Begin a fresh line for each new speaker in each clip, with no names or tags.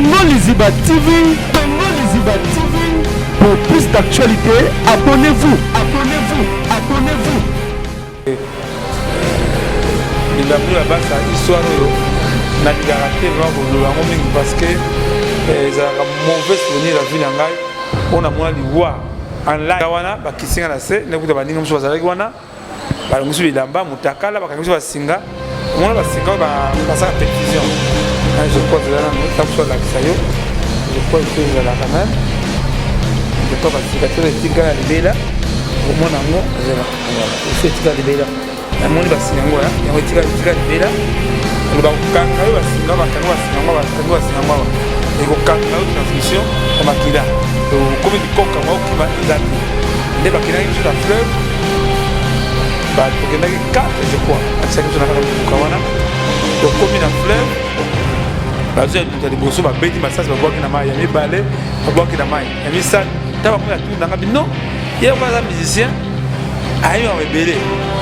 Congo Liziba TV, Congo Liziba TV. Pour plus d'actualité, abonnez-vous, abonnez-vous, abonnez-vous.
Il a pris la base à l'histoire de la liberté parce que ils ont un mauvais souvenir de la ville en Gaï. On a moins de voix en live. On a qui la scène, on a dit que nous avec Wana. On a dit Lamba, Mutakala, on a dit Singa. On a dit que la télévision. Je crois que ça soit la Kisayo. Je crois que c'est la canal. Je crois que c'est la Tika Libela. Au moins, c'est Tika Libela. La monde va signer moi, il y a Tika Libela. On va kanka yo basinga bakanga basinga et ko kanka yo transmission ya makila to comme bikoka mo kima izati nde bakina sur la fleuve ba to kenda ki 4 je crois acha ki tunaka ko wana to comme na fleuve ba zo ya liboso ba beti masasi ba bwaki na mai ya mibale ba bwaki na mai ya misal ta ba mo ya tu ndanga bino ye kwa za musicien ayo rebele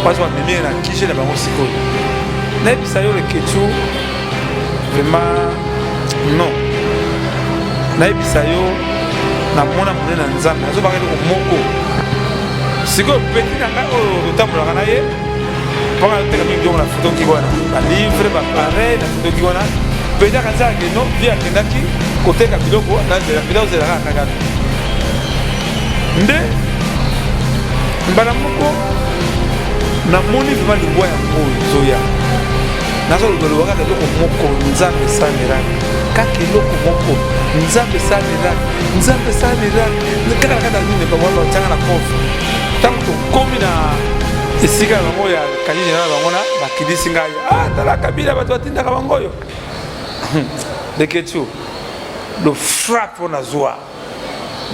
kwa zo ba mimi na kije na bango sikoyo. Naïbisayo le Ketchou, vraiment non. Naïbisayo, na mona mona na nzambe, nazo bakeli ko moko. Siko petit nanga o tambola kana ye. Panga teka mingi na photo ki wana. Ba livre ba pareil na photo ki wana. Peda kanza ke no via kendaki côté ka biloko na zela biloko zela kana. Nde mbana moko na moni vraiment le boya mo zoya. Nazo lolo waka loko moko nzambe sanera kake loko moko nzambe sanera nkaka kata nini pa wala tanga na kofi tanto komi na esika bango ya kanini na bango na bakidisi ngai tala kabila bato batinda ka bango yo de Ketchou le frappe on a zoa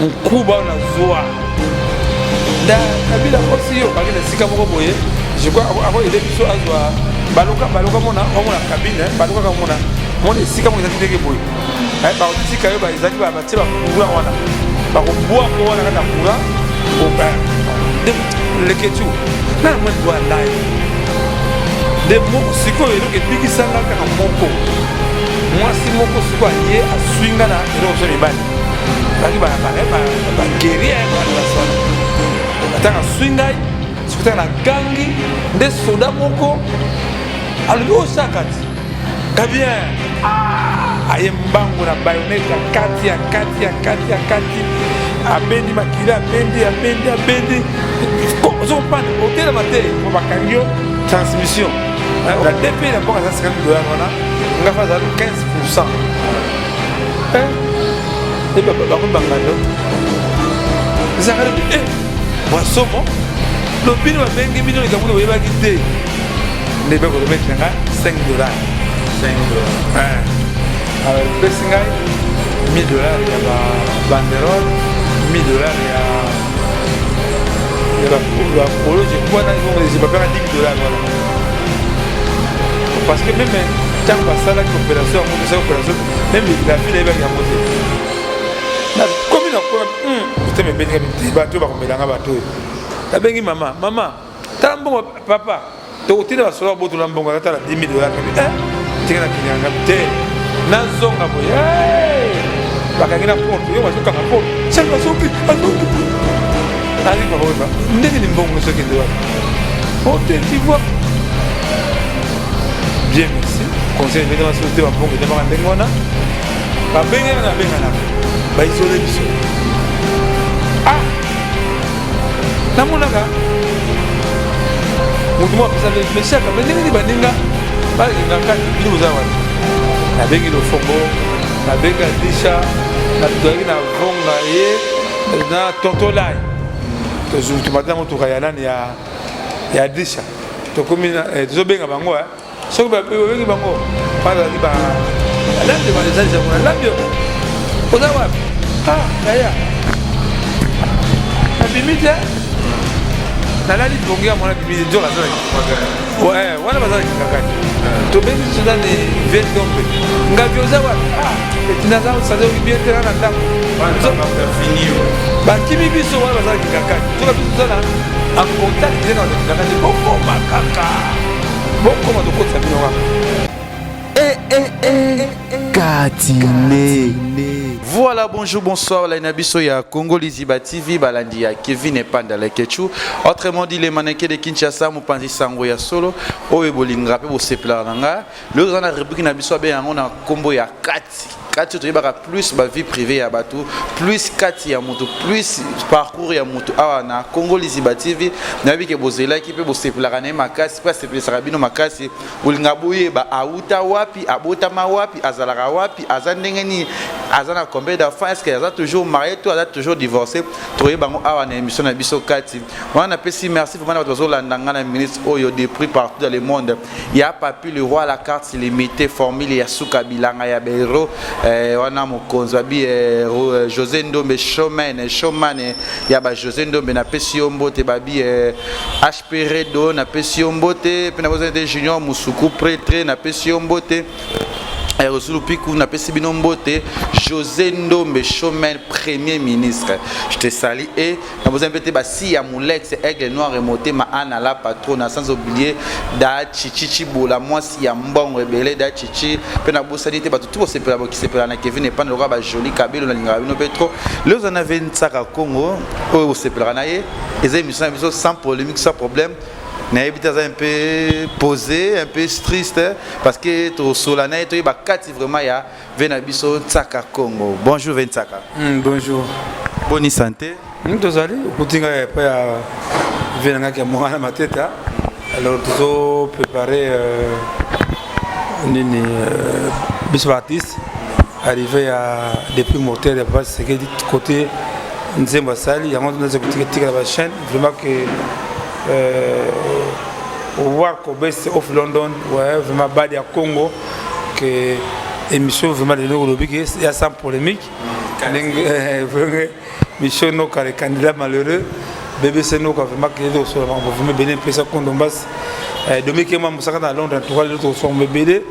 mkuba on a zoa da kabila kosi yo bakina sika moko boye je crois avant il est biso azwa baloka mona cabine baloka mona esika mo ezaki teke boye ba otika yo ba ezaki ba batie ba kura wana ba ko boa ko wana kana kura ko ba le Ketchou na mo doa live de mo siko yo ke bigi sanga kana moko mwasi moko siko ye aswinga na ero so mibali baki ba guerrier ba sona ataka swinga siko na gangi de soda moko alio sakati kabien aye mbangu na bayoneta kati abendi makila abendi zo pan hotel maté pour bakangio transmission la DP na pour ça $50 wana nga fa za 15% et ba ko bangalo zakari wasomo lo bino ba bengi bino ni kamulo yeba kite ne be ko le mettre nga $5 alors le singai $1000 ya ba banderole $1000 ya ba polo je crois na ils pas faire $10 voilà parce que même tant que ça la coopération même la ville est bien montée na comme na ko vous me benga bato ba ko belanga bato ta bengi mama tambo papa to utina basola boto na mbongo ata $10,000 tika na kinyanga te na zonga boye bakangina porte yo wazuka na porte changa soki ali ba boba ndenge ni mbongo soki ndewa porte tu vois bien merci conseil de la société ba mbongo de ba ndenge wana ba benga na ba isolé biso namonaka mutu mo apesa meshaka ndenge ni baninga balinga kati bino za wana nabengi lofongo nabenga disha natutaki na vonga ye na tontolai tozutumata motuka ya nani ya disha tokomi tozobenga bango soki babengi bango bazalaki balambi bazalisa kuna lambi oza wapi yaya abimi te nalali bongi ya mwana bimi nzoka azalaki wana bazalaki kakani tobengi soda ne vendombe ngabi oza wapi tinaza osaza bien te na ndako bakimi biso wana bazalaki kakani soka biso tozala en contact te na kakani bokoma kaka bokoma tokotisa bino kaka
Katine.
Voilà, bonjour, bonsoir, la Nabiso ya Congo Liziba TV, balandi ya Kevin Epanda la Kechu. Autrement dit, les mannequins de Kinshasa, Moupanzi Sango ya solo, Owe Bolinga, Pebo Seplar Nanga. Le dans la rubrique Nabiso, on a combo ya Kati. Kati, tu as plus ma vie privée à Batou, plus Kati ya Moutou, plus parcours ya Moutou. Ah, na Congo Liziba TV, Nabi ke Bozela, qui peut Seplar Nanga, Makasi, pas Seplar Sarabino Makasi, Bolinga Bouye, ba Aouta Wapi, Abotama Wapi, Azalara Wapi, Azandengeni, Azana combien d'enfants est-ce qu'elle a toujours marié, toi elle a toujours divorcé. Trouver bango awa na émission na biso Kati. On a apprécié merci vraiment notre ozo landanga na ministre oyo des prix partout dans le monde. Il y a Papi le roi la carte illimitée formule ya Suka Bilanga ya Bero on a mokonzo bi José Ndombe showman ya ba José Ndombe na pesi mbote babi HP Redo na pesi mbote pe na besoin de junior Musuku prêtre na pesi mbote. Rosulu Pikou n'a pas si bien beauté José Ndombe Chomel Premier ministre. Je te salue et nous vous invitez si ya Moulex Aigle Noir remonté ma Anna la patronne sans oublier da Chichi Bola moi si ya Mbong rebelle da Chichi pe na bosanité ba tout c'est pour qui c'est pour na Kevin et pas le roi ba joli Kabelo na linga no petro les on avait une saka Congo au c'est pour na et les émissions sans polémique sans problème. N'habite un peu posé, un peu triste parce que tu solennel, tu es vraiment ya Venabiso Tsaka Congo. Bonjour Vensaka.
Bonjour.
Bonne santé.
Nous allons continuer à venir à Moana Mateta. Alors tu dois préparer une bisouartiste arrivé à depuis moteur de base c'est que du côté Nzemba Sali, il y a un autre côté de la chaîne vraiment que au voir qu'au best of London, ouais, vraiment bas de Congo, que émission vraiment de l'Europe, il y a sans polémique. Mission no car les candidats malheureux, BBC no car vraiment qu'il est sur le moment, vous me bénissez pour ça qu'on dombasse. Demain que moi je suis à Londres, tout les autres sont me bénissez.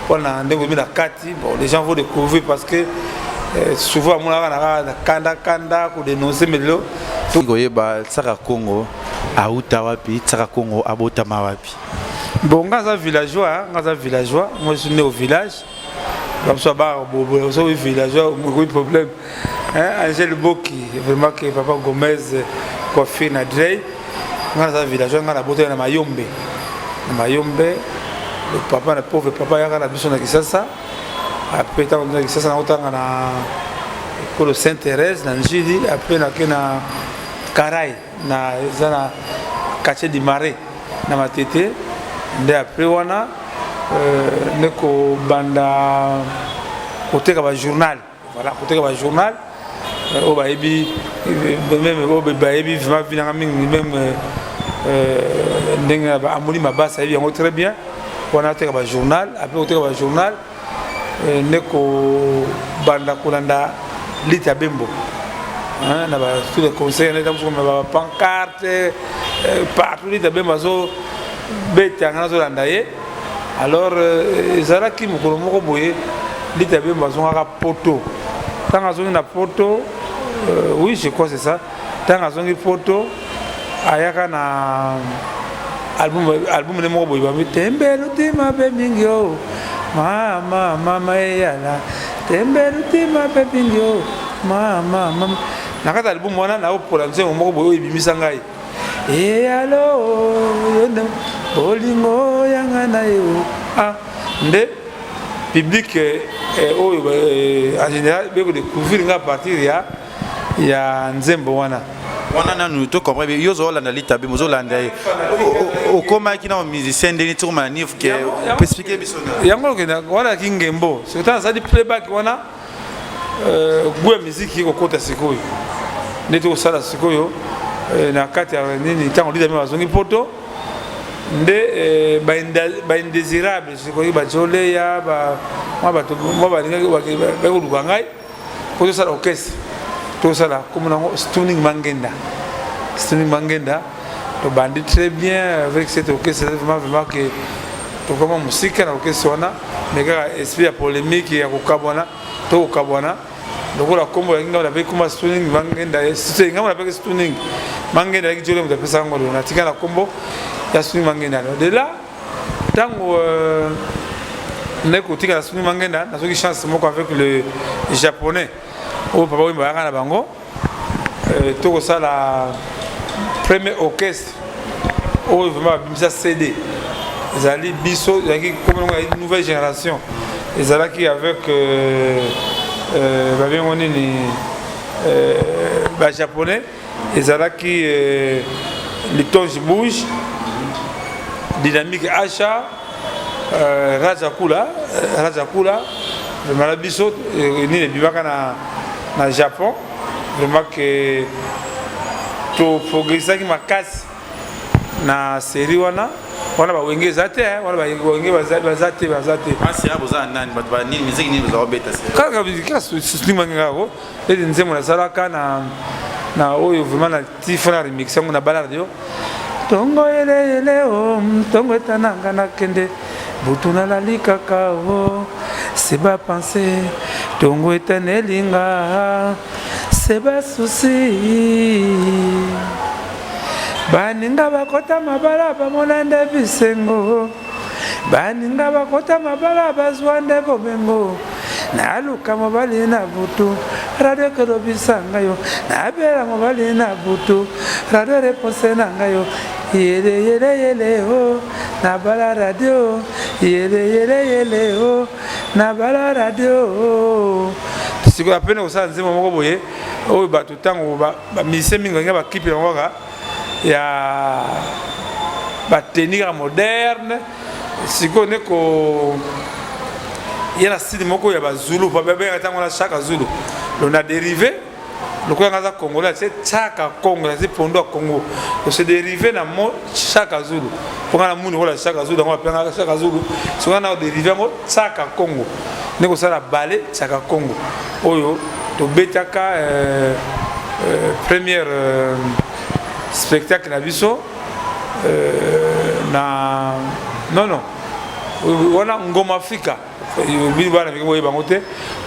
On a un développement de Kati, bon les gens vont découvrir parce que souvent on a kanda pour dénoncer mais là.
Tout goye ba Tsaka Congo. Aouta wapi, Tsaka Congo, Abotama wapi.
Bon, Gaza villageois, moi je suis né au village. Comme ça, je suis villageois, aucun problème. Angèle Boki, vraiment que Papa Gomez, Kofi Nadrey, Gaza villageois, on a beauté dans Mayombe. Le papa, le pauvre papa, il y a la mission de Kisasa. Après, il y a Kisasa, on a le Sainte-Thérèse, dans Njidi, après, il y a Karaï. Na zana quartier du Marais na matete nde après wana neko banda côté ka journal voilà côté ka journal o ba ebi même o ba ebi vraiment vina mingi même ndenga ba amuli mabasa ebi yango très bien wana te ka journal après côté ka journal neko banda kolanda lita bembo. Tous les conseils, les pancartes, partout, les bateaux, alors, ils ont qui me connaissent, les bateaux à poto. Tant qu'ils ont une poto, oui, je crois que c'est ça. Tant qu'ils ont une poto, il y a un album de Mobo, il va me temberuti ma bebingyo, mama, yala, temberuti ma bebingyo, mama. Nakata album wana na opolanze moko boyo ibimisa ngai allo bolingo yanga na yo nde public oyo en général beko découvrir nga partir ya Nzembo wana
nanu to comprendre yo zo landa litabe mozo landa o koma ki na musicien ndeni to manif ke expliquer biso
yango ke wana kingembo c'est tant ça dit playback wana gwe musique ko kota sikoyo neto sala sikoyo na kati ya nini tango lida me bazongi poto nde ba indésirable sikoyo ba jole ya ba ba linga ba ko lukangai ko sala orchestre to sala comme na Stunning Mangenda to bandi très bien avec cette orchestre vraiment que to comme musique na orchestre wana mais ka esprit ya polémique ya kokabwana to kokabwana donc la combo inga la be kuma Stunning Mangenda c'est inga la be Stunning Mangenda ki jole muta pesa ngolo na tika la combo ya Stunning Mangenda de là tango N'écoutez la semaine mangenda, n'a pas chance moi avec le japonais. Au papa oui na bango. Tout ça la premier orchestre. Oh vraiment bimisa CD. Ils allaient biso, comme une nouvelle génération. Ils allaient qui avec japonais. Ils allaient qui les tonges bouge, dynamique achat. Rajakula, le Malabiso, ni les bibaka na Japon, vraiment que tout progresser qui m'a casse na série wana ba wenge zate wana ba wenge bazate.
Asi abo za nani ba ni musique ni ba beta se.
Kaka bizika streaming ngako, et nzemo na salaka na oyo vraiment na tifona remix yango na baladio. Tongo ele o tongo tananga na kende butuna la likaka o seba penser tongo etenelinga seba souci baninga bakota mabala bamonande bisengo baninga bakota mabala bazwande bobengo naluka mobali na butu radio kelobisanga yo nabela mobali na butu radio repose nanga yo yele o na bala radio yele o na bala radio siko apena osa nzema moko boye oyo bato tango ba mise mingo nga ba kipi ngoka ya ba tenir moderne siko neko yena style moko ya ba Zulu ba bebe tango na chaque Zulu on a dérivé le quoi ngaza congolais c'est chaka Congo c'est pondo Congo c'est dérivé na mo chaka Zulu pour na muni wala chaka Zulu on appelle chaka Zulu so on a dérivé mo chaka Congo neko sala balé chaka Congo oyo to betaka première spectacle na biso na non wana ngoma Afrika bini bana biko bango te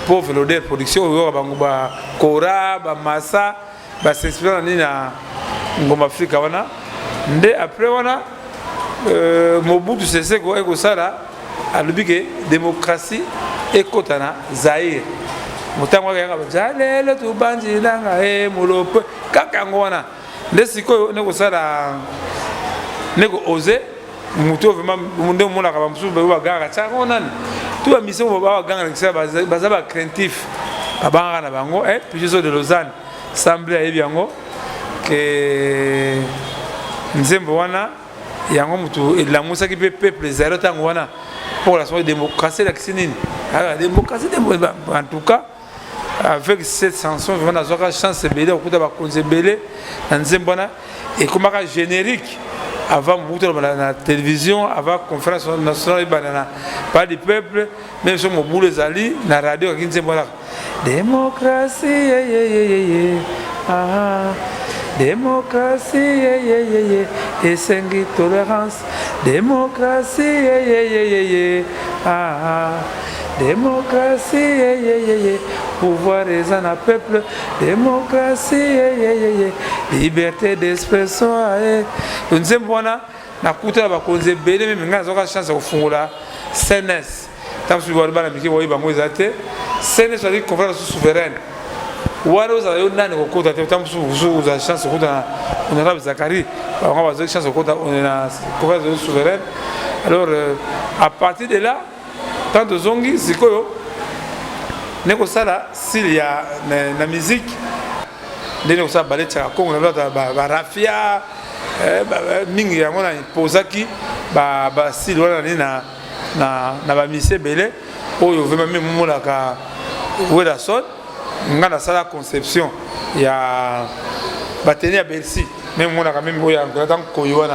pour Veloder production oyo bango ba kora ba massa ba s'inspire ni na ngoma Afrika wana nde après wana Mobutu Sese Ko eko sala alubike démocratie ekotana Zaire mutango yanga bajalelo tu banjila nga molope kaka ngona nde sikoyo neko sala neko oser muto vraiment munde mona ka bamusu ba gara cha onani tout a mission ba ganga kisa bazaba craintif abanga na bango puis de Lausanne semble ayebi yango que nzembo wana yango mutu la musa ki peuple zéro tango wana pour la démocratie la kisinini la démocratie en tout cas avec cette chanson vraiment na chance belé okuta ba konze belé nzembo wana et comme générique avant la télévision, avant la conférence nationale, pas du peuple, même sur mon boulot Zali, la radio, qui dit démocratie, démocratie, et c'est tolérance, démocratie, démocratie, pouvoir raison à peuple, démocratie, liberté d'expression. Nous sommes na kuta ba konze bele même nga zoka chance au fungula CNS tam su wala bana miki boyi bango ezate CNS ali conférence souveraine waro za yo nani ko kota tam su za chance ko ta on a Zakari on va avoir chance ko ta on a conférence souveraine alors à partir de là tant de zongi sikoyo neko sala s'il y a na musique ndene ko sa ballet cha Congo na ba rafia mingi yango na posaki ba style wana ni na ba mise belé oyo vraiment même molaka wela son ngana sala conception ya bateni ya Bercy même molaka même oyo en koyo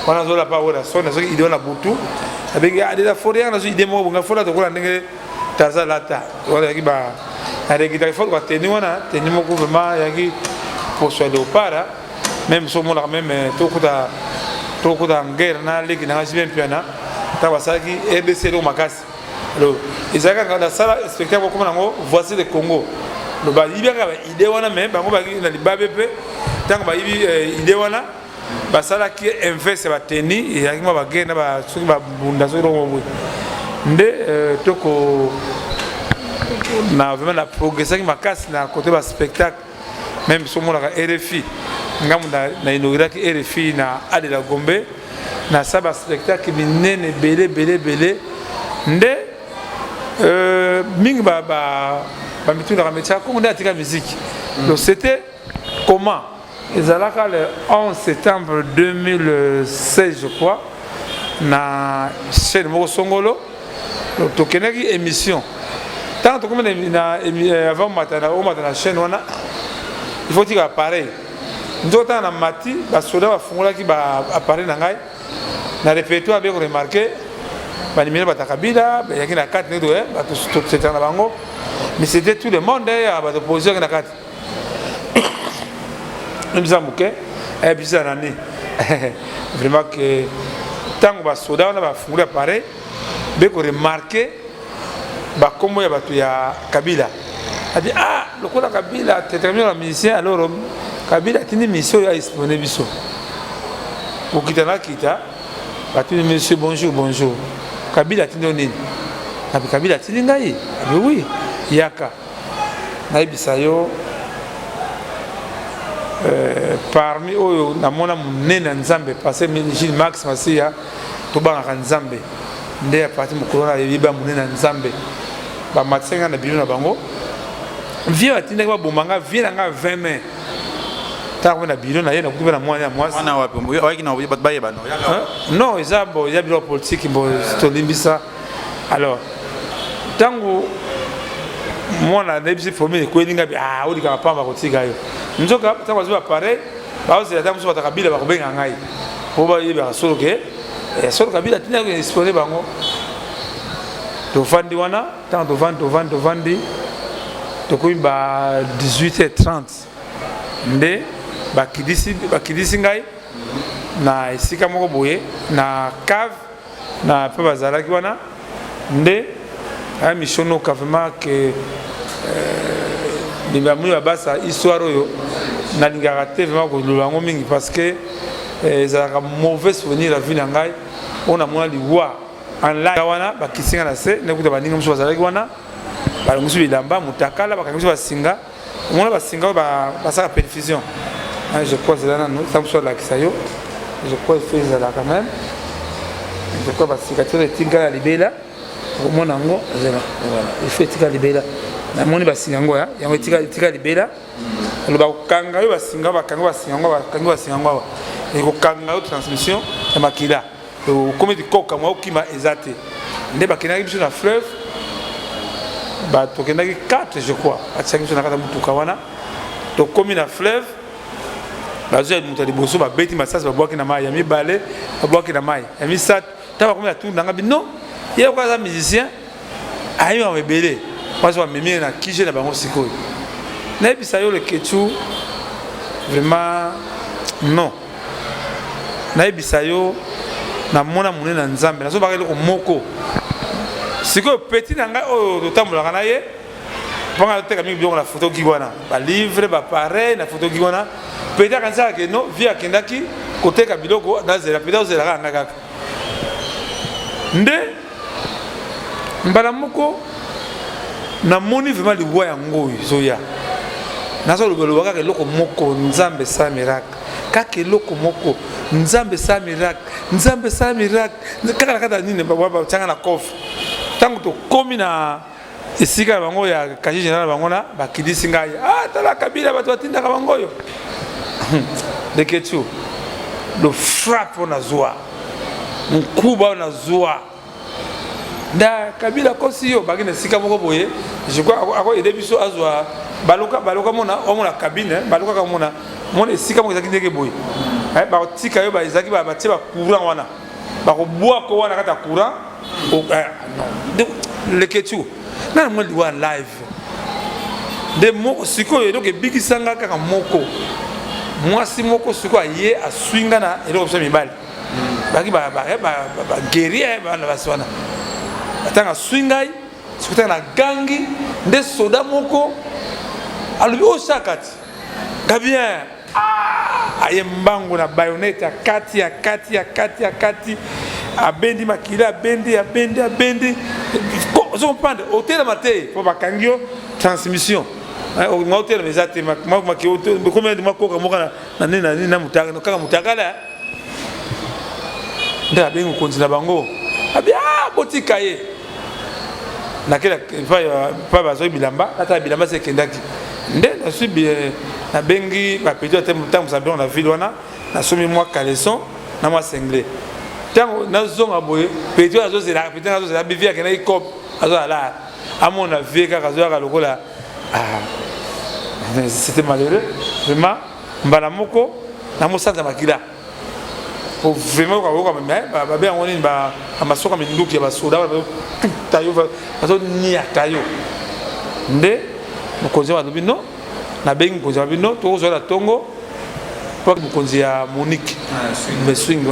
wana zola pa wela son na soki idée na butu avec adela foria na so idée mo nga fola to kola ndenge taza lata wala ki ba avec il faut bateni wana teni mo vraiment yaki pour soit de para même si on a même trop de guerre na leki na jibe piana ta wasaki RDC lo makasi alors izaka quand ça spectacle comme nango voici le Congo le ba ibia ka idée wana même bango ba na libabe pe tango ba ibi idée wana ba sala ki inverse ba teni et yakima ba guerre na ba soki ba bunda so ro mo nde toko na vraiment na progresser qui makasi na côté ba spectacle même sur mon RFI ngamu na inauguré RFI na Adela Gombe na saba spectacle minene belé nde mingi ba mituna kamecha ko nda tika musique donc c'était comment ezalaka le 11 septembre 2016 je crois na chaîne moko songolo tokenaki émission tant que comme avant matana chaîne wana il faut dire appareil nzota na mati ba soda ba fungola ki ba appareil na ngai na répertoire bien remarqué ba numéro ba takabila ba yakina 4 nedo ba tout c'était na bango mais c'était tout le monde ba de poser na 4 nzambuke bizarre année vraiment que tant ba soda na ba fungola appareil bien remarqué ba komo ya batu ya Kabila a dit ah le coup de Kabila terminé la mission alors Kabila tini mission ya disponible biso pour quitter na kita batu monsieur bonjour Kabila tini nini na Kabila tini ngai oui yaka na bisayo parmi oyo na mona munene nzambe passé Gilles Max Masia to banga nzambe nde parti mukolona yebiba munene nzambe ba matsenga na bino na bango vie atinda ba bomanga vie nga 20 mai ta ko na bino na ye na kutuba na mwana ya mwasi
wana wapi waki na bat baye bano
non ezabo ya biro politique bo to limbisa alors tango mwana na bisi formé ko elinga bi odi ka pamba ko tiga yo nzoka tango zo appareil ba ozi ya tango so Kabila ba ko benga ngai ko ba yeba solo ke solo Kabila tinda ko disponible bango to vandi wana tant to vandi to ko ba 18h30 nde ba kidisi ngai na esika moko boye na cave na pe bazalaki wana nde a missiono kavema que les mamou ya basa histoire oyo na lingaka te vraiment ko lolango mingi parce que ça a mauvais souvenir la vie na ngai on a moi liwa en live wana bakisinga na se ne kuta baninga muso bazalaki wana balongosi bilamba mutakala bakangiso basinga omona basinga basaka perfusion je crois c'est là non ça me soit là kisayo je crois il fait ça là quand même je crois basikateur etinga la libela omona ngo voilà il fait tika libela na moni basinga ngo ya yango tika libela lo bakanga yo basinga ngo et ko kanga yo transmission ya makila comme du coq moi qui m'a exaté nde bakinaki biso na fleuve ba tokenaki 4 je crois atsaki biso na kata mutuka wana to komi na fleuve bazo ya mutu liboso ba beti masasi ba bwaki na mai ya mibale ba bwaki na mai ya misat ta ba komi na tour nanga bi non ye ko za musicien ayo en rebelle parce que mimi na kije na bango sikoyo na bisa yo le kechu vraiment non na bisa yo na mona munena nzambe nazo bakele ko moko siko petit nanga o totambola na ye panga teka mi biloko na photo ki wana ba livre ba pareil na photo ki wana petit kanza ke no via kendaki koteka biloko na zela petit zela kanga kaka nde mbala moko na moni vraiment liwa ya ngoi zoya nazo lobelo kaka eloko moko nzambe sa miracle kaka eloko moko nzambe sa miracle kaka kata nini ba tanga na coffre tango to komi na esika bango ya kaji general bango na bakidisi ngai tala Kabila bato batinda bango yo de ketu le frappe on a zoa mkuba on a zoa da Kabila kosi yo bagina sika moko boye je crois ako ede biso azwa baluka mona cabine baluka ka mona sika moko zakindeke boye ba tika yo ba ezaki ba tie ba courant wana ba ko boa ko wana kata courant le ketu na mo liwa live de moko siko yo ke bikisanga kaka moko mwasi moko siko ye aswinga na eloko psa mibali baki ba guerrier ba na baswana atanga swingai sikuta na gangi nde soda moko alubi o shakati gabien aye mbangu na bayoneta kati abendi makila abendi on comprendre hôtel maté pour bakangio transmission au hôtel mais ça te combien de mois ko moka na mutaka no kaka mutaka la nda bengo konzila bango abia botika ye nakela pa bazo bilamba ata bilamba c'est kendaki nde na subi na bengi ba pedio te mutango sabon na ville wana na somi moi caleçon na moi singlet tango na zonga boye pedio azo zela pedio azo zela bivia ke na ikop azo ala amona veka kazo ya lokola c'était malheureux vraiment mbala moko na mosanza makila pour vraiment quoi ba bien on ba amasoka minduki ya basoda tayo bazo nia tayo nde mukonzi wa bino na bengi mukonzi wa bino to zo la tongo pour mukonzi ya Monique me swing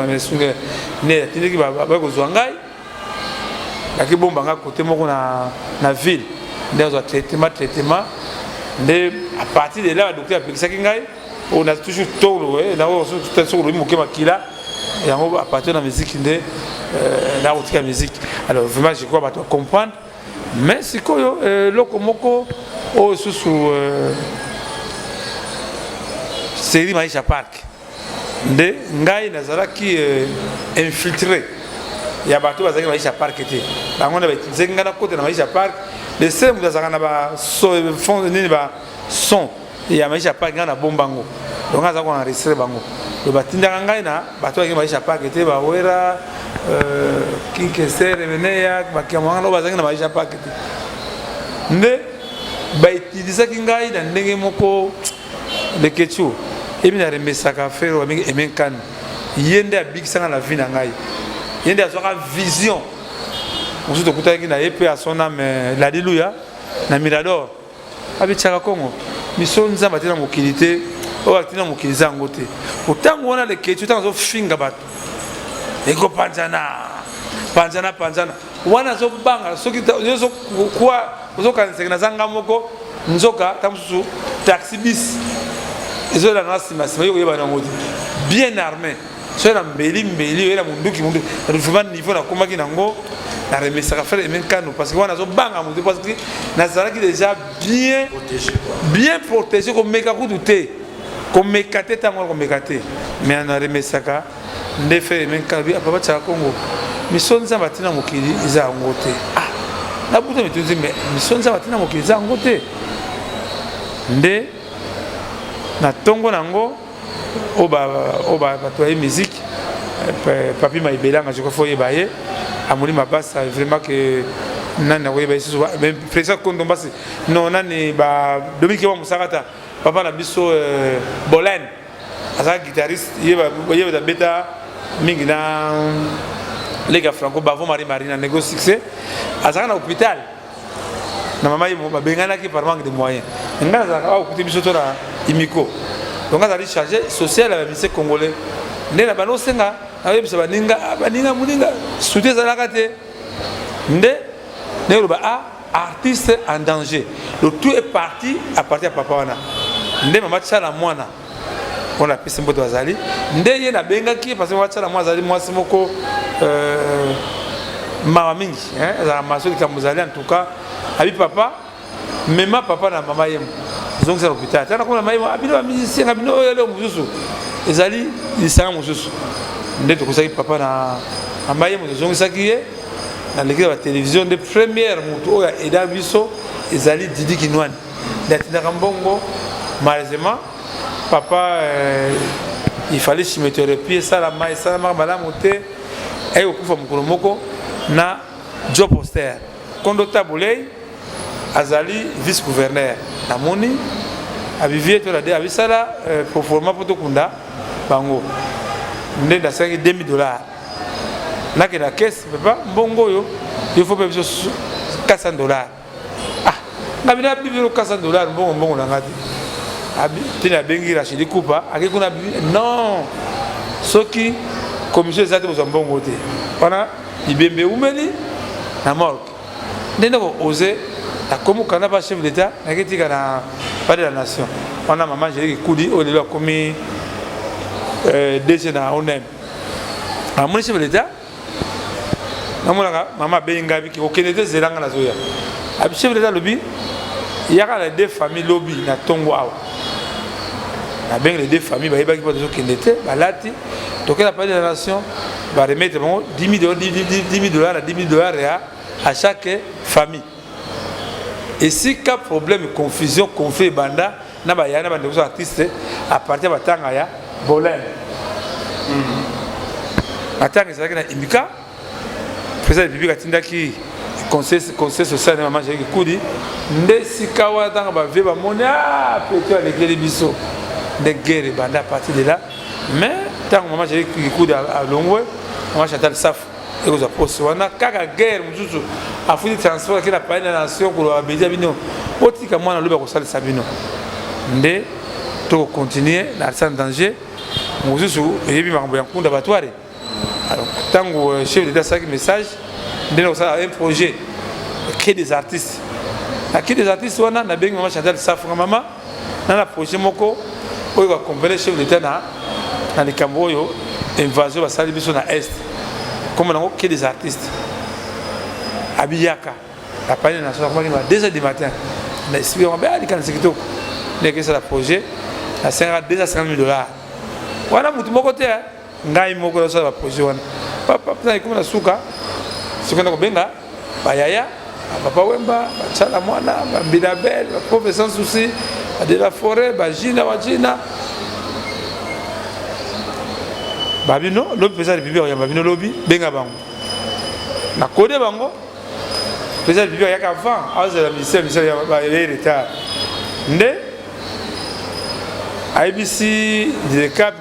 ne tindiki ba ko zo ngaiaki bomba nga côté moko na ville nde zo traitement nde à partir de là docteur apekisa kingai on a toujours tolo na o so sur le moké makila et à partir de la musique nde la autre musique alors vraiment je crois pas comprendre mais c'est quoi lokomoko o sous série Maisha Park nde ngai nazalaki infiltré ya bato bazaki Maisha Park était bango na batinzenga na côté na Maisha Park les seuls mudazaka na ba fond nini ba son ya Maisha Park na bombango donc aza ko enregistrer bango le batinda ngai na bato ya Maisha Park était ba wera kinkeser veneya bakiamanga no bazaki na Maisha Park était nde ba utiliser kingai na ndenge moko de kechu et bien remesaka faire avec emenkan yende abikisanga na vie na ngai yende azoka vision on se tokuta na épée à son âme l'alléluia na mirador abichaka kongo misonza batena mokilité o atina mokiliza ngote utango wana le kechu tango finga bato eko panzana wana zo banga soki zo kwa zo kanse na zanga moko nzoka tamsusu taxi bis ils ont la race massive bien armé soit la mbeli et la munduki vraiment niveau na komaki nango na remesaka faire même kano parce que wana zo banga mutu parce que nazara qui déjà bien protégé comme meka kuduté comme mekate tango comme mekate mais na remesaka ndefe même kano papa cha Congo misonza batina mokili iza ngote na buto metuzi mais misonza batina mokili iza ngote nde na tongo nango oba batoye musique papi maibelanga je crois faut yebaye amuli mabasa vraiment que nana koyeba ici même président kondomba non nani ba domiki wa musakata papa na biso Bolen asa guitariste yeba da beta mingi na lega franco bavo marie na négocie succès asa na hôpital na mama yimo babengana ki par manque de moyens ngaza ka okuti biso to na imiko donc azali chargé social à lycée congolais nde na bano senga ayebisa baninga muninga soutien za lakate nde ne ba artiste en danger le tout est parti à partir à papa wana nde mama tsala mwana on a pissé mboto azali nde ye na benga ki parce que mama tsala mwana azali mwasi moko mama mingi za masoli kamuzali en tout cas abi papa mema papa na mama yemo donc c'est l'hôpital tana ko na mayi abino ba musicien abino yele mususu ezali lisanga mususu nde to kusaki papa na mama yemo donc sakiye na l'équipe de télévision de première moto ya eda biso ezali Didi Kinwani d'atina kambongo malheureusement papa il fallait chimiothérapie ça la mai ça la mala moté et okufa mukolo moko na job poster kondo tabulei azali vice-gouverneur namoni abivie to la de abisala pour former poto kunda bango nde da $2,000 nake na caisse papa mbongo yo il faut payer $400 ngabina bibiro $400 mbongo na ngati abi tina bengi Rachidi Kupa akikuna non soki commission zate bo mbongo te wana ibembe umeli na morgue ndende ko oser la comme quand on chef d'État, on a dit qu'on a pas de la nation. On a maman j'ai dit on est commis DG na on aime. À mon chef d'État, maman benga biki okende te zelanga na zoya abi chef de l'État lobby il y a les deux familles lobby na tongo awa na benga les deux familles ba yebaki pas de okende te balati toke la partie de la nation va remettre bon 10 000 dollars à 10 000 dollars à chaque famille et si cas problème confusion conflit banda na ba yana bande ko artiste à partir batanga ya bolem atanga ça na imika président de Bibi Katindaki conseil social de maman Jérémy Koudi ndesika wa tanga ba vie ba monia petit avec les biso de guerre banda à partir de là mais tant maman Jérémy Koudi à Longwe maman Chantal Saf et aux apôtres wana kaka guerre mususu afuti transport qui la paix de la nation pour la bédia bino otika mwana loba ko sala sabino nde to continuer na sans danger mususu yebi makambo ya nkunda batware. Alors, tant que chef d'État a un message, il y a un projet qui des artistes. Qui des artistes, on a bien Chantal Safra maman, on a un projet moko, on va accompagner le chef d'État dans les Cambodge, invasion va salir sur l'Est. Comme on a qui des artistes. Abiyaka, la panne nationale, à 2h du matin, on a expliqué, on a dit que c'est un projet, à 250 000 dollars. On a tout mon côté. Ngai moko la sala projet wana papa papa comme na suka sikona ko benga bayaya papa wemba bachala mwana bambila belle pauvre sans souci de la forêt bajina wajina babino lobi pesa de bibi ya babino lobi benga bango na kode bango pesa de bibi ya avant aza la ministère ya ba retard nde IBC de cap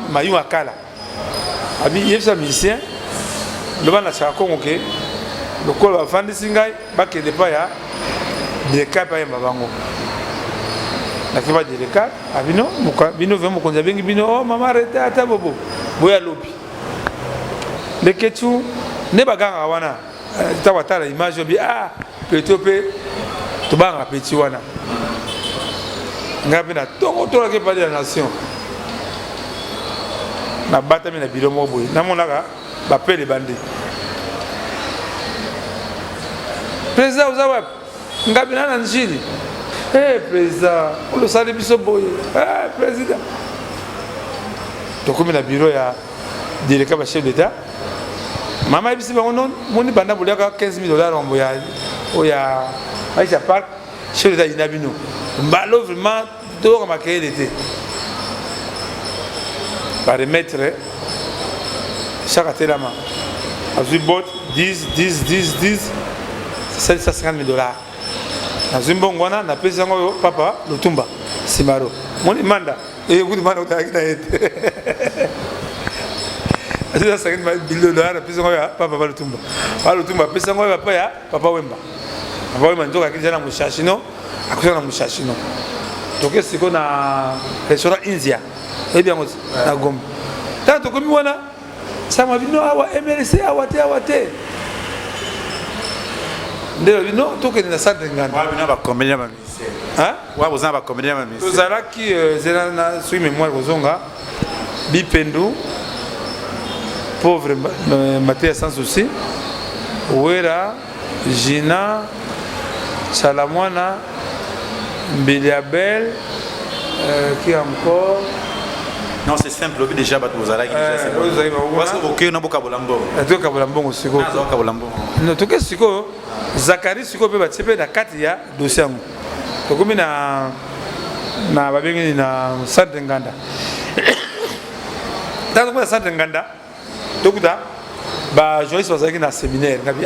mayu akala abi yebisa musicien le bana cha kongo ke le col va vendre singai ba ke de pa ya de cap ya mabango na kiba de cap abino muka bino vemo konza bengi bino oh mama reta ata bobo boya lobi le ketu ne baganga wana ta watala image bi ah petope to banga petit wana ngapi na tongo to la ke pa de la nation na bata mi na biro mo boy na monaka ba pele bandi président uzawa ngabina na njili président o lo sale biso boy président to komi na biro ya directeur ba chef d'état mama bisi ba non moni banda bolaka 15 000 dollars en boya o ya Aïcha Park chef d'état inabino mbalo vraiment to ma créer d'été va remettre chaque attelama à Zubot 10 c'est 150 000 dollars na Zimbongwana na pesa ngo papa Lutumba Simaro moni manda et vous demandez au été c'est 150 000 dollars pesa ngo papa Lutumba pesa ngo papa ya papa Wemba ndoka kijana mushashino akusana mushashino toke siko na restaurant India et bien na Gombe tant que mi wana sama bino awa MRC awate ndelo bino toke na centre ngana
wa bino ba combien ba ministère
hein
wa bozana ba combien ba ministère
tozala ki zela na sui mémoire kozonga bipendu pauvre Mathieu sans souci Ouera Gina Salamwana Biliabel qui encore
non c'est simple obi déjà bat bozala ki déjà c'est parce que aucun na boka bolambo
to ka bolambo siko
na boka bolambo
no to ke siko Zakari siko pe ba tsepe na kati ya dossier ngo to komi na babengi na centre nganda tanto ko centre nganda to kuta ba journaliste bazaki na séminaire ngabi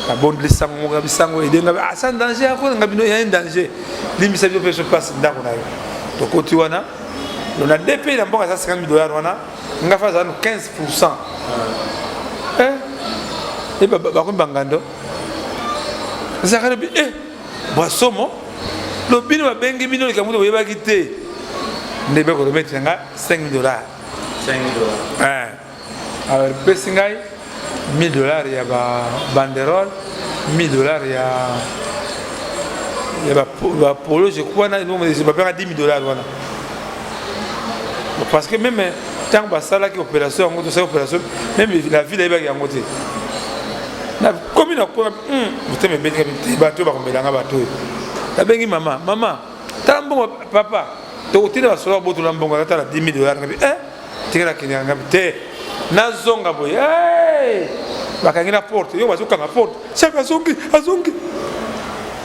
la bonne lisango ngabi sango ide ngabi sans danger ko ngabi no ya danger limisa bi pe se passe ndako na yo to koti wana on a dépayé la banque à 50 000 dollars wana nga fa za 15%. Et ba ko bangando Zakari bi boissomo lo bino ba bengi bino le kamuto yeba kité ndebe ko remettre nga 5 000 dollars.
5 000 dollars.
Alors pesingai 1000 dollars ya ba banderole 1000 dollars ya ba polo je crois na non je pas 10 000 dollars wana. Parce que même tant que ça là qui opération en opération même la ville est bien ngoti na kwa muteme benga bato ba kombelanga bato la bengi mama tala mbongo papa to utina basola boto la mbongo ata la $10,000 tingela kinyanga te nazonga boy bakangira porte yo bazuka nga porte chaka azongi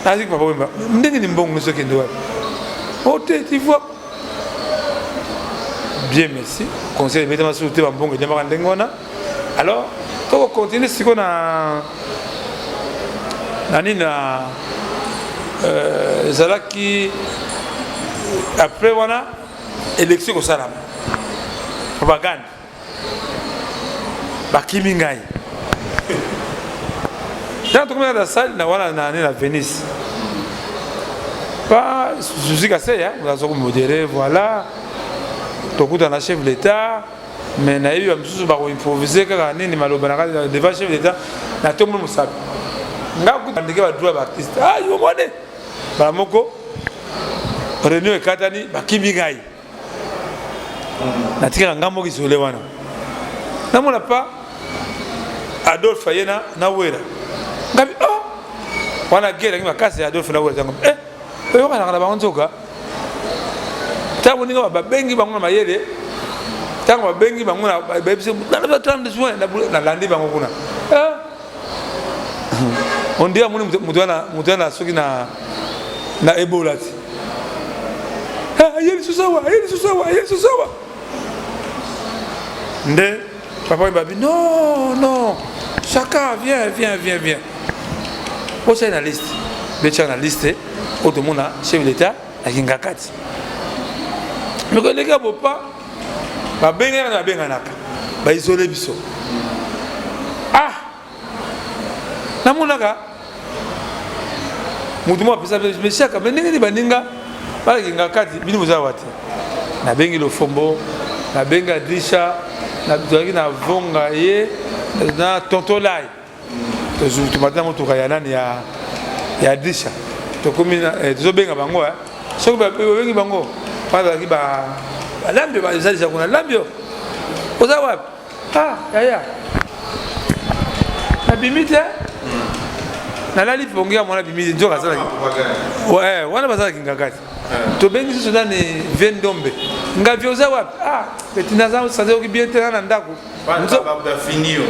nazik papa wemba ndenge ni mbongo soki ndo ote tu vois bien merci conseil metama sur te mbongo de makandengona alors to continuer siko na nina zalaki après wana élection ko salam propagande bakimi ngai dans tout la salle na wana na Venise pas jusqu'à ça on a so modéré voilà tokuta na chef de l'état mais na eu amsusu ba ko improviser kaka nini maloba na devant chef de l'état na tombo musabi ngaku ndike ba droit ba artiste yo mone ba moko réunion ekatani bakimi ngai na tika ngambo kisole wana namona pa Adolphe Yena na wera ngabi wana gere ngi makasi Adolphe na wera ngam yo kana ba nzoka tango ninga ba bengi bango mayele tango ba bengi bango na ba bise na tande soin na landi bango kuna on dit amuni mutwana soki na Ebola ti yeli susawa nde papa babi non chacun viens au c'est la liste la liste au tout monde chef de l'état à Kingakati mais quand les gars pas ba benga naka ba isolé biso namonaka mutu mo pesa mais chaka mais ndenge ni baninga ba Kingakati bini muzawati na bengi lo fombo na benga disha na bizaki na vonga ye na tontolai to madame to kayana ya disha to komina zo benga bango so ba bengi bango para ki ba lambio ba zalisha kuna lambio ozawa ya na bimite na lali pongia mwana bimite njoka sala wana basala Kingakati to bengi so ni vendombe ngavyoza wapi betina zangu sanze ukibiente na ndako
ba finio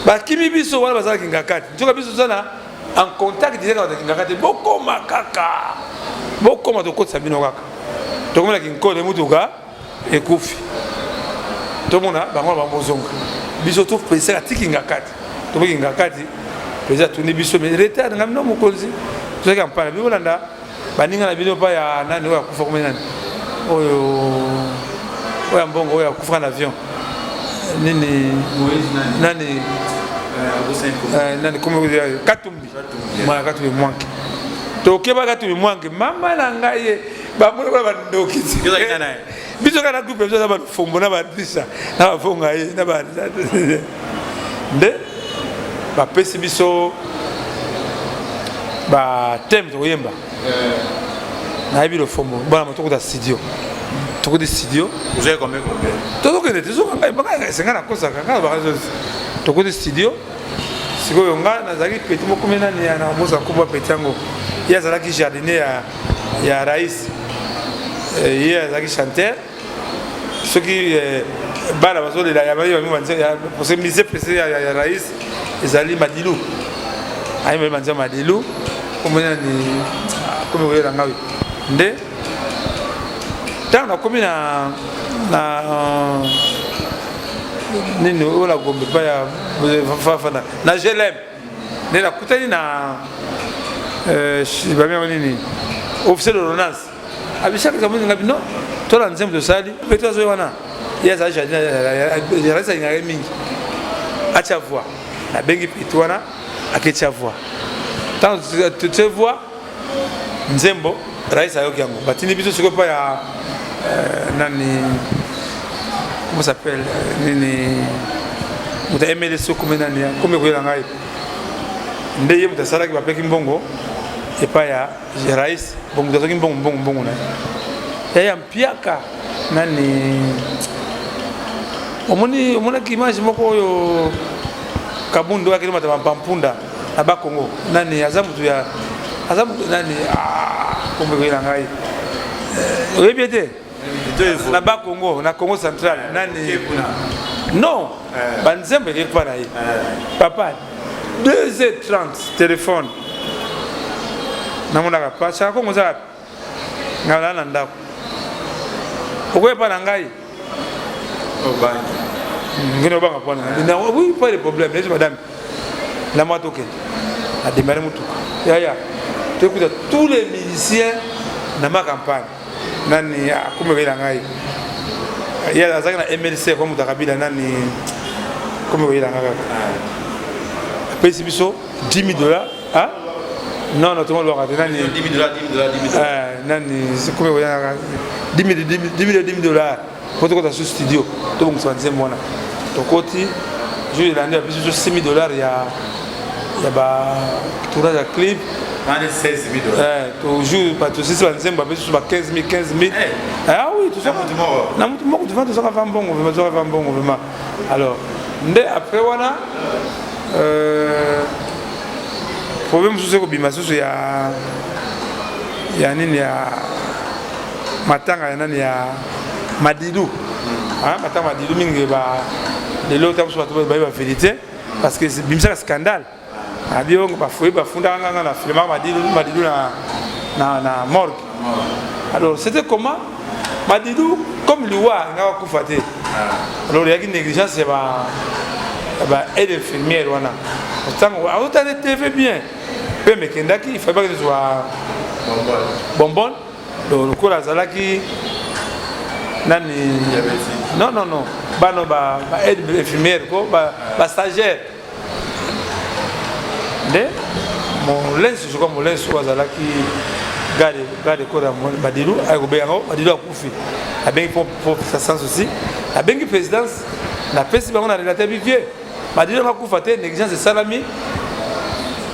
ba kimi biso wala bazala Kingakati njoka biso sana en contact direct avec Kingakati bokoma kaka bokoma to kotsa bino kaka to komela kinkole mutuka ekufi to mona bango ba mozonga biso to pesa ati Kingakati to Kingakati pesa tuni biso me retard ngamno mukonzi to kampana bibolanda baninga na bino pa ya nani wa kufa kuma nani oya mbongo oya kufa na avion nini nani comme Katumbi mwana Katumbi mwanke to keba Katumbi mwanke mama na ngaye ba mwana ba ndoki biso kana groupe biso ba fombo na ba disa na ba fonga ye na ba nde ba pesi biso ba thème to yemba na yebi le fombo bana motoko da studio toko de studio
vous avez combien
toko de tezo kanga baka sengana kosa kanga ba toko de studio siko yonga na zaki petit moko mena ni na moza kubwa petango ya zalaki jardinier ya rais ya zaki chanteur ce qui bala bazole la ya bayi banza ya parce que mise presse ya rais ezali Madilu ayi me banza Madilu komena ni comme vous ngawi nde tana komi na nini ola gombe pa ya fafana na jelem ne la kutani na bamia nini officier de l'ordonnance abishaka kama ngabi no tola nzembe to sali peto zo wana ya za jardin ya rasa ngare mingi acha voix na bengi peto wana akecha voix tant tu vois nzembo rais ayoki yango batini biso siko pa ya nani comment s'appelle nini muta emele soko menani comme ko ngai ndeye muta salaki ba peki mbongo e pa ya rais bongo toki mbongo na ya mpiaka nani omona ki image moko yo kabundo akili mata pampunda là-bas Congo. Nani azamutu ya azamutu nani kombe ko ngai. Oui bien té. Là-bas Congo, na Congo central. Nani non. Banzembe quelque part là. Papa 2h30 téléphone. Na mona ka pa cha Congo za. Ngala na ndako. Pourquoi pas ngai? Oui, pas de problème. Madame, la moto a démarré mon tour. Tu écoutes tous les musiciens dans ma campagne. Nani a comme il y a la MLC comme Darabila Nani comme il y a $10 000. Hein? Non, non, tout le monde va $10 000. Nani, c'est comme il y a $10 000. Pour tout ce studio, tout le monde se dit moi. Donc côté, je vais l'année à plus de $6 000. Il y a tournage à clip. $16 000. Toujours pas tout ça, c'est un peu plus de 15 000. Ah oui, tout ça. Non, tout le monde ça va bon, vraiment. Alors, après voilà, problème sur ce que bima sur il y a matanga il y a Madidou, matanga Madidou mingi ba de l'autre temps soit ba vérité parce que c'est bimsa scandale. Abi on ba fouiller ba funda na film Madidou na morgue. Alors c'était comment Madidou comme Liwa nga kufate. Alors il y a une négligence c'est ba aide infirmière wana. Autant on TV bien. Peu mais kendaki il faut pas que ce soit bonbon. Donc le cours azalaki nani non bano ba aide infirmière ko ba stagiaire de mon lens je comme mon lens azalaki garde ko da Madidou ay ko be yango Madidou akufi abengi pour ça sens aussi abengi présidence la pesi bango na relateur vieux Madidou akufa te négligence de salami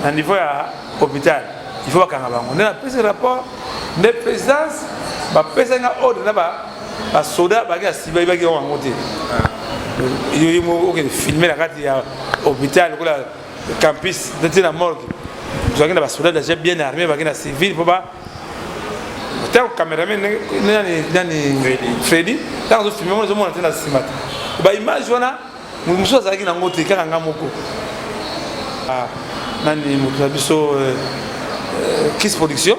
à niveau à hôpital il faut pas kanga bango na pesi rapport de présidence ba pesa nga ordre na ba soda ba ga siba ba ga wangote yo mo OK filmer la carte ya hôpital ko la campus de la morgue vous avez ba soda déjà bien armé ba ga civil pour ba tant caméraman nani Freddy tant filmer mo zo mo na simata ba image wana muso za ki na ngote kaka ngamoko nani muto biso Kiss Production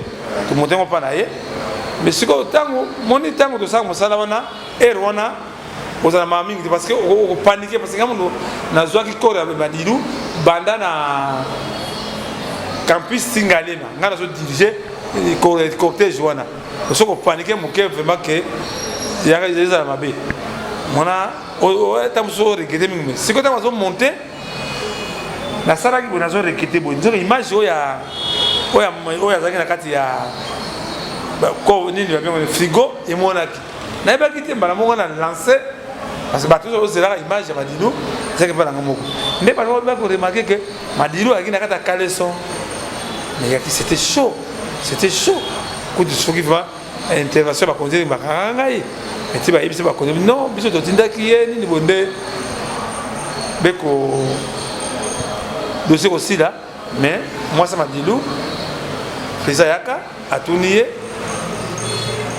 to monter mon panaye mais ce que tango moni tango to ça mosala wana wana ozala mamingi parce que o paniquer parce que ngamundo na zwa ki kora Madidou banda na campus Singalema ngana zo diriger cortège wana parce que paniquer mon cœur vraiment que ya za mabe mona o tamso regretter mingi ce que tango zo monter na sala ki bonazo regretter bo nzo image oya zaki na kati ya ko nini ba bien frigo et monaki na ba kiti mbala mo na lancer parce que ba toujours c'est la image ya Madidou c'est que pas na moko mais pas ko remarquer que Madidou akina kata caleçon mais c'était chaud coup de choc qui va intervention ba konzi ba ngai mais ti ba ibise ba konzi non biso to tindaki yeni ni bonde beko dossier aussi là mais moi ça Madidou président yaka atuniye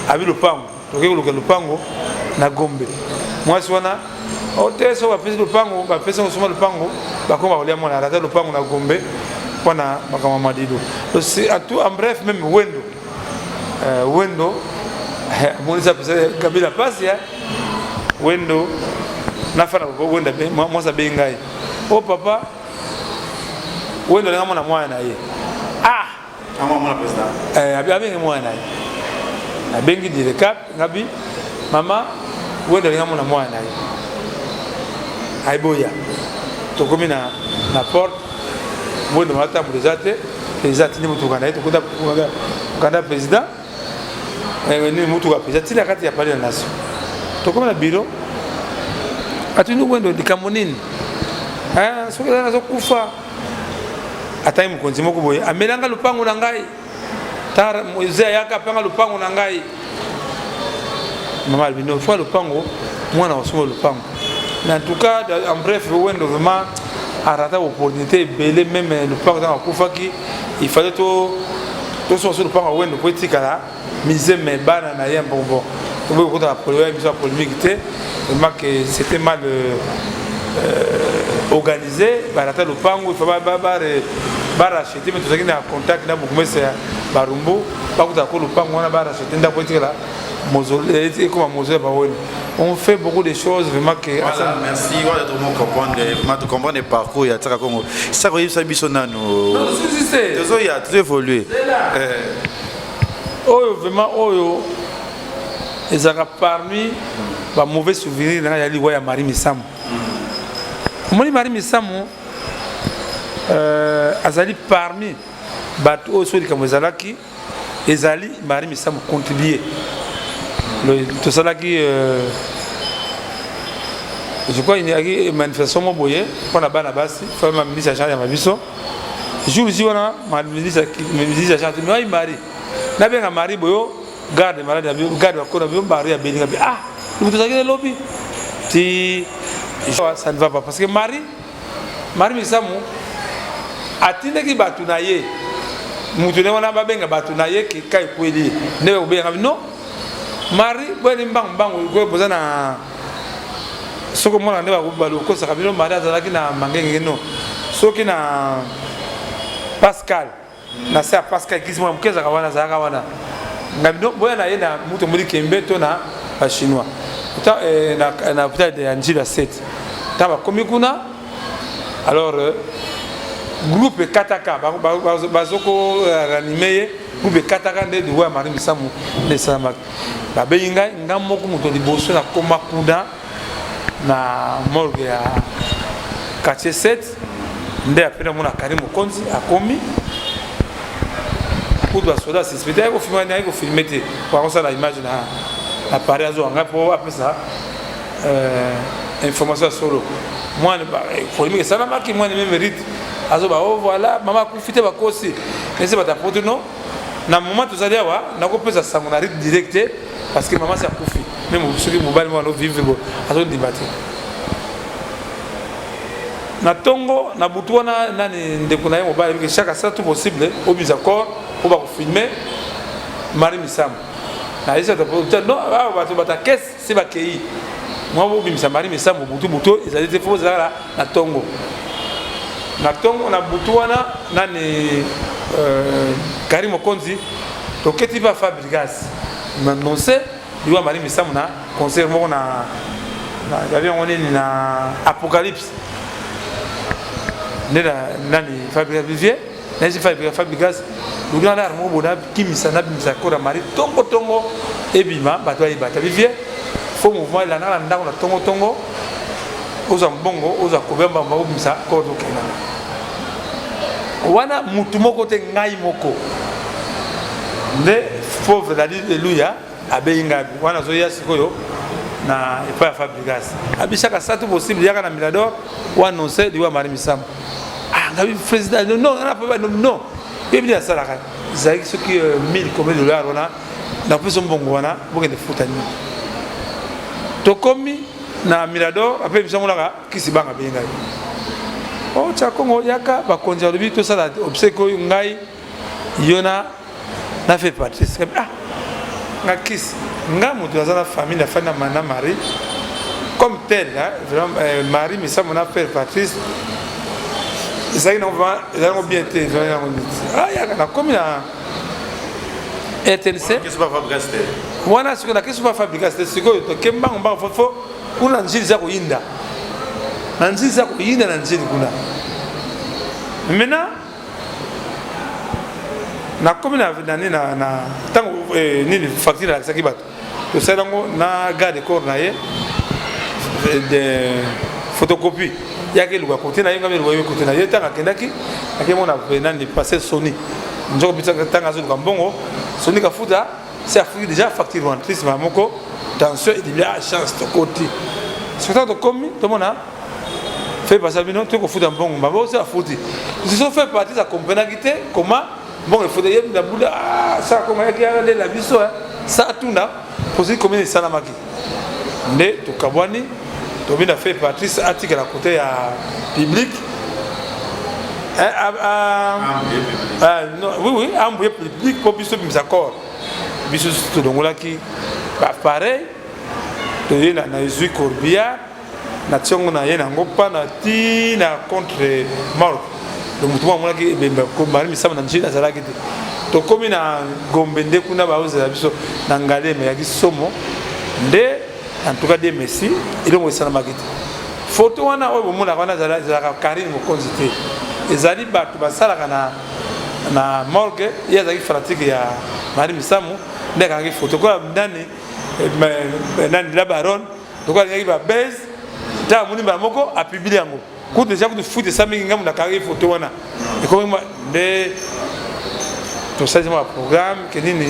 abi lupango toke kuluka lupango na Gombe mwasi wana oteso ba pesi lupango ba pesi nsoma lupango ba koma olia mona rata lupango na Gombe wana makama Madidou c'est à tout en bref même wendo monisa pesa kabila pasi ya wendo nafana ko wenda be moi ça be ngai oh papa wendo nga mona mwana na ye
Mwana président.
Abengi mwana. Abengi direcap ngabi mama wenda nga mwana mwana. Aiboya. Tokomi na porte. Wenda mata mulizate, président ni mutu kana to kanda président. Ni mutu ka président tina kati ya pale na nation. Tokomi na bureau. Atuni wenda dikamonini. Soki na zo kufa. Atai mukonzi moko boye amelanga lupango na ngai tar moze yaka panga lupango na ngai mama albino fois lupango mwana wasoma lupango mais en tout cas en bref wendo vraiment a raté l'opportunité belé même le parc dans Koufaki il fallait tout sur le parc où on pouvait tirer là miser mes bana na yem bon on veut qu'on a polémique vraiment que c'était mal organisé bah raté le parc il faut ba racheter mais tout ça qui est en contact na beaucoup mais c'est barumbu pas que d'accord le parc on a ba racheter nda poétique là mausolée et comme mausolée bah on fait beaucoup de choses vraiment que
voilà, merci voilà tout le monde comprendre vraiment tu comprends le parcours il y a ça comme ça quand il s'habille son âne
non c'est
tout ça il a tout évolué
oh vraiment oh ils ont parmi bah mauvais souvenir dans la ligue ya Marie Misamu moi Marie Misamu azali parmi bato oh soit comme ezalaki ezali Marie Misamu contribuer tout ça là qui je crois il y a une manifestation boyé pour la bana basi faut ma ministre à charge ma biso jour ji wana ma ministre à charge mais mari na benga mari boyo garde malade ya garde ko na mari ya belinga ah vous tout ça qui lobby ti ça ne va pas parce que Marie Misamu atindaki batu na ye mutu ne wana ba benga batu na ye ki kai kweli ne be benga non Marie boni mbang ko bozana soko mona ne ba balo ko saka bino Marie azalaki na mangenge no soki na Pascal na sa Pascal kisimo mkeza kawana zaka wana ngabino boya na ye na mutu muri kembe to na ba chinois ta na peut-être de Angela 7 ta ba komi kuna alors groupe Kataka bazoko ranimeye groupe Kataka nde duwa Marie Misamu de Samak ba beyinga ngamoko muto liboso na koma kuda na morgue ya quartier 7 nde apena mona Karim Konzi akomi kuda soda suspecté ko filmer te kwa ça la image na pare azo nga po apesa information solo moi faut dire que ça n'a pas qui moi ne mérite azo ba oh voilà mama kufite bakosi ese batapoto no na moment tout ça dia wa na ko pesa sango na rythme direct parce que maman c'est kufi même soki mobile moi no vivre bo azo débattre na tongo na butuana nani ndeko na mobile que chaque ça tout possible au mis accord pour ba filmer Marie Misamu na esa ta non ba bata caisse c'est ba kei moi bo bimisa Marie Misamu butu ils allaient faut ça na tongo na butuana nani Karim Konzi to keti ba Fabrigas m'annoncer lui Marie Misamu na concert mo na j'avais on est na Apocalypse nani Fabrigas Vivier nasi Fabrigas le grand armo bona kimisa na bimisa ko na Marie tongo ebima bato ibata Vivier faut mouvement la na ndako na tongo oza mbongo oza kobemba mba bimisa ko to kena wana mutu moko te ngai moko nde pauvre alléluia abeyinga wana zoya sikoyo na epa Fabrigas abishaka ça tout possible yaka na Mirador ou annoncer diwa Marie Misamu ah ngabi président non non et bien ça la zaki ce qui 1000 combien de dollars wana na peso mbongo wana boke de futani to komi na Mirador après Misamu la kisibanga beyinga oh chakongo yaka ba konja lobi to ça la obseko ngai yona na fait partie ah nga kis nga mutu azana famille na fana mana Marie comme tel vraiment Marie Misamu na faire Patrice ça ils ont bien été ah yaka na comme na ETNC
qu'est-ce pas Fabrigas
wana siko na qu'est-ce pas Fabrigas siko to kemba ngomba fofo kuna njili za kuinda na njili za kuinda na njili kuna maintenant na comme na tango nini facture la saki bato to salango na garde corps na ye de photocopie yake luka côté na yenga melo côté na ye tanga kendaki akemona nani passer Sony njoko bitaka tanga zo ka mbongo Sony ka futa c'est affaire déjà facture en triste mamoko tension il dit ah chance to côté surtout to comme to mona fait passer bino to ko futa mbongo mabo c'est afuti ils sont fait partie ça comprendre quité comment bon il faut d'ailleurs la boule ça comme il y a la biso ça tuna poser comme ça na maki nde to kabwani to bina fait partie article à côté à public Oui, embrouillé public pour biso mis accord. Biso tout donc là qui pareil. To yena na Jésus Corbia na tiongo na yena ngopa na ti na contre Maroc. Donc mutu mwa ki bemba ko mari misama na njina zala kiti. To komi na gombende kuna ba oza biso na ngale me yaki somo nde en tout cas des Messi il ont essayé makiti. Photo wana oyo mona wana zala Karine Mokonzi te. Ezali batu basala na morgue ya zaki fanatique ya mari misamu nde kangi photo ko ndani nani la baronne donc il y a base ta muni ba moko a publié yango ko déjà ko foot ça mingi ngamu na carré photo wana et comme moi de to ça c'est mon programme que nini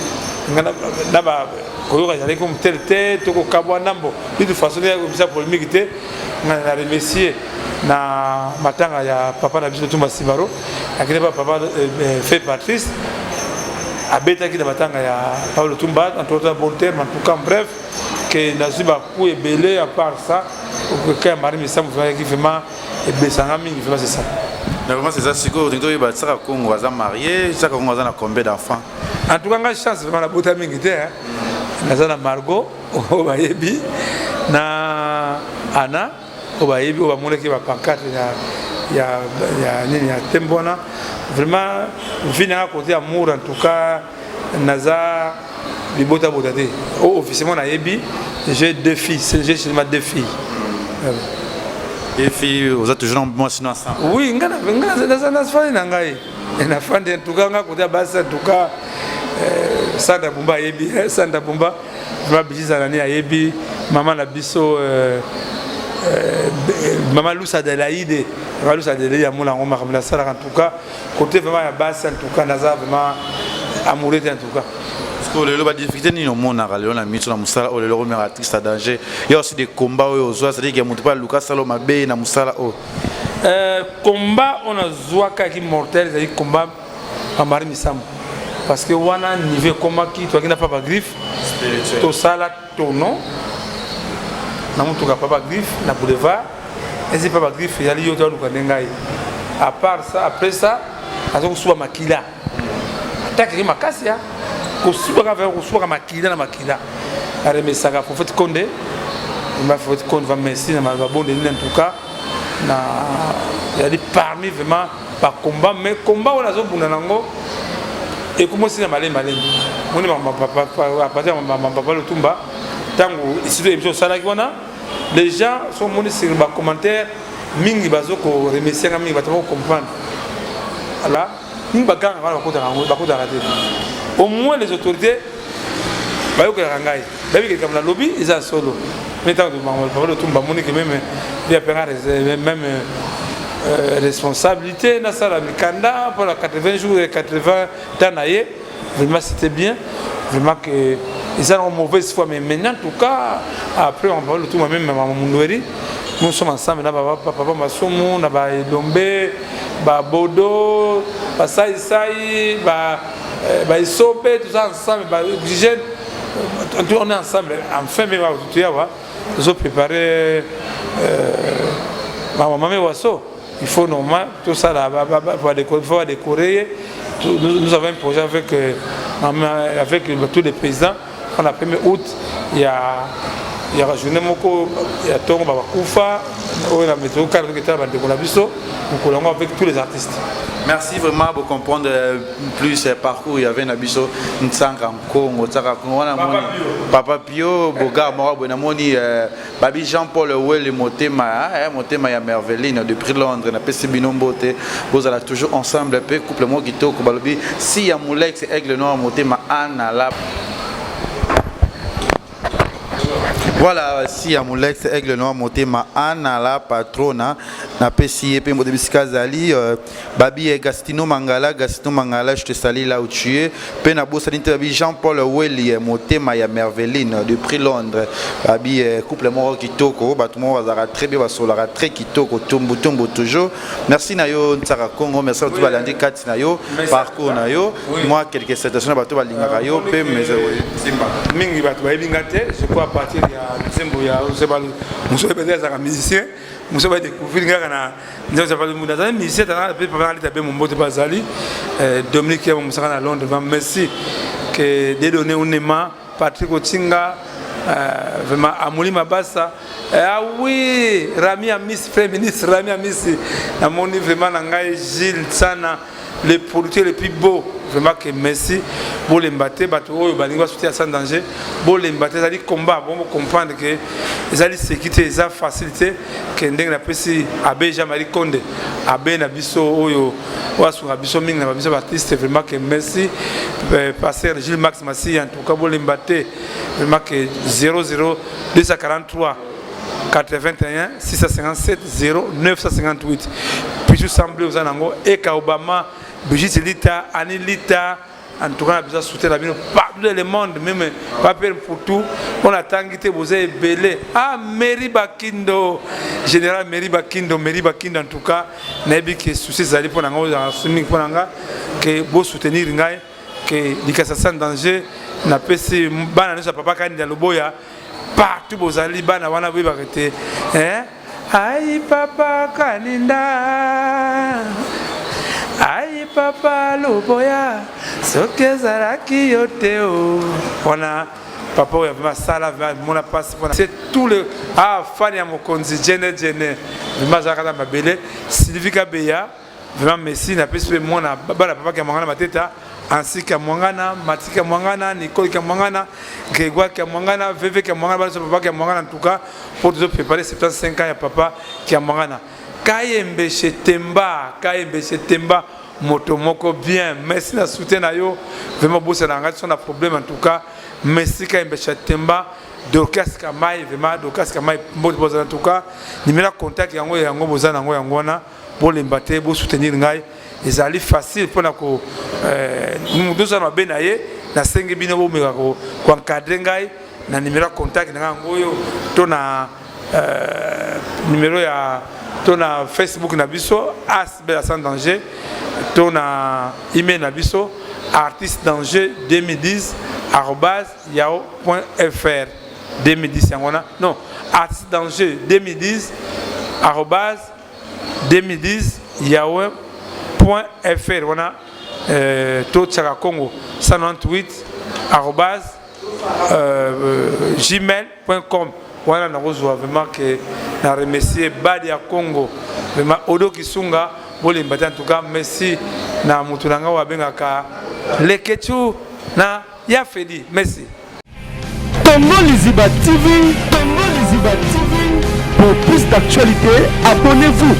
ngana na ba ko yo ka comme tel to ko kabwa nambo de toute façon ya bisa polémique te ngana remercier na matanga ya papa na biso Tumba Sibaro akile papa fait Patrice abeta qui matanga ya Paulo Tumba en tout cas bon terme en tout cas bref que nazuba ku ebele à part ça que mari misamu qui vraiment ebesanga mingi vraiment c'est ça.
Normalement c'est ça siko tinto ba tsaka Congo waza marié tsaka Congo waza na combien d'enfants?
En tout cas nga chance vraiment la bota mingi te hein. Nazana Margot obayebi na Anna obayebi obamona ki ba pancarte ya nini ya tembona vraiment vina à côté amour en tout cas naza libota botate officiellement na yebi j'ai 2 filles j'ai seulement 2 filles.
Et filles vous êtes toujours en sinon ensemble?
Oui ngana naza fani na ngai na fandi en tout cas nga côté basa en tout cas Sanda Bumba yebi Sanda Bumba va biza nani yebi maman la biso Maman Loussa Adelaide, Maman Loussa Adelaide, il y a mon en tout cas, côté vraiment à basse en tout cas, Naza vraiment amoureux en tout cas.
Parce que le difficulté ni au monde à Léon a mis sur la Moussala ou le remet artiste à danger. Il y a aussi des combats aux oiseaux, c'est-à-dire qu'il y a mon pas Lucas Saloma B na Moussala o.
Combat on a zoaka qui mortel, c'est-à-dire combat en mari misam. Parce que on a niveau combat qui toi qui n'a pas griffe, tout ça là ton nom. Na mutu ka papa griffe na boulevard et c'est papa griffe il y a liyo to luka ndengai à part ça après ça azo suba makila attaque makasi ya ko suba ka faire ko suba makila na makila areme saka prophète Condé il m'a fait Condé va merci na ma bonne en tout cas na il y a des parmi vraiment par combat mais combat on a zo bunda nango et comment c'est na malé on est ma papa à partir ma papa le Tumba. Tango ici de l'émission Salagwana, les gens sont monés sur les commentaires, mingi bazo ko remercier mingi batamo comprendre. Là, mingi baganga va ko rater. Au moins les autorités ba yo ko rangai. Dabi que comme la lobby ils sont solo. Mais tant de maman le Tumba moni que même il y a même responsabilité na sala mikanda pour la 80 jours et 80 tanaye. Vraiment c'était bien. Vraiment que ils ont une mauvaise foi, mais maintenant, en tout cas, après, on va le tout moi-même, nous sommes ensemble, papa Massoumou, Dombe, Bodo, Saïsaï, Isope, tout ça ensemble, on est ensemble, enfin, mais nous avons préparé Maman Wasso, il faut normal, tout ça, il faut décorer. Nous avons un projet avec tous les paysans. En après 1er août, il y a journée moko, il y a Tongo Babakufa, on a météo cadre qui était avec tous les artistes.
Merci vraiment pour comprendre plus le parcours. Il y avait un abisso, Ntsanga Congo, Papa Pio, Boga, Mora, Bonamoni, Babi Jean-Paul Ouel, Motema, Motema ya Merveline depuis Londres, na PC Binombote, vous allez toujours ensemble, couple moi qui toque, Balobi, si ya Moulex Aigle Noir, Motema Anna la. Voilà, si Amoulex Aigle Noir Motema Anna la patrona na PCI pe Modebisika Zali Babi et Gastino Mangala, je te salue là où tu es. Pe na bossa Babi Jean-Paul Welly Motema ya Merveline depuis Londres. Babi couple moro kitoko, batumo bazara très bien basolara très kitoko tumbu toujours. Merci na yo Ntsaka Congo, merci à tout balandi kat na yo parcours na yo. Moi quelques citations bato balingaka yo pe mais
mingi bato ba bingate, je crois à partir nzembo ya musolo peut être musicien musolo découvrir ngaka na nzembo ça parle muda musicien tana peut pas aller taper mon mbote bazali Dominique ya musaka na Londres merci que de donner un aimant Patrick Otinga vraiment Amuli Mabassa ah oui Rami Amis frère ministre Rami Amis na moni vraiment nangai Gilles Sana les producteurs les plus beaux vraiment que merci pour les battre bateau oyo balingo soutenir sans danger pour les battre ça dit combat bon comprendre que ça dit sécurité ça facilité que ndenge na pesi abe Jean-Marie Konde abe na biso oyo wasu na biso mingi na biso artiste vraiment que merci pasteur Gilles Max Massi en tout cas pour les battre vraiment que 00 243 81 657 0958 puis tout semble aux anango et ka Obama Brigitte Lita Anilita en tout cas besoin soutenir la vie partout dans le monde même pas peur pour tout on attend que vous ayez belé ah Mary Bakindo général Mary Bakindo en tout cas nabi que souci zali pour nanga za swimming pour nanga que beau soutenir ngai que likasa sans danger na pesi bana nso papa kandia loboya partout vous allez bana wana oui barete hein ai papa kaninda ai papa loboya soke zaraki yoteo wana papa oya vraiment sala vraiment passe c'est tout le fan ya mokonzi jene vraiment zakata mabele Sylvie Kabeya vraiment merci na pesi mona bala papa ka mangana mateta ainsi que Mwangana, Matika Mwangana, Nicole Mwangana, Grégoire Mwangana, Veve Mwangana, papa Mwangana en tout cas pour nous préparer 75 ans à papa qui Mwangana. Kayembe Temba, Motomoko bien, merci na soutien na yo, vraiment beau c'est l'engagement na problème en tout cas, merci Kayembe Temba, Dorcas Kamai, vraiment Dorcas Kamai, en tout cas, numéro contact yango bozana yango yangona pour les battre, pour soutenir ngai. Ils allaient facile pour nous nous deux ans bien aillé na cinq bino bo mega ko encadrer ngai na numéro contact na ngoyo to na numéro ya to na Facebook na biso as bela sans danger to na email na biso artiste danger 2010@yahoo.fr 2010 yangona non artiste danger 2010@2010 yahoo.fr voilà tout Tchaka Congo 198 @gmail.com voilà na reçoit vraiment que na remercier Badia Congo vraiment Odo Kisunga bole mbata en tout cas merci na mutunanga wa bengaka lekechu na ya fedi merci
Congo Liziba TV pour plus d'actualités abonnez-vous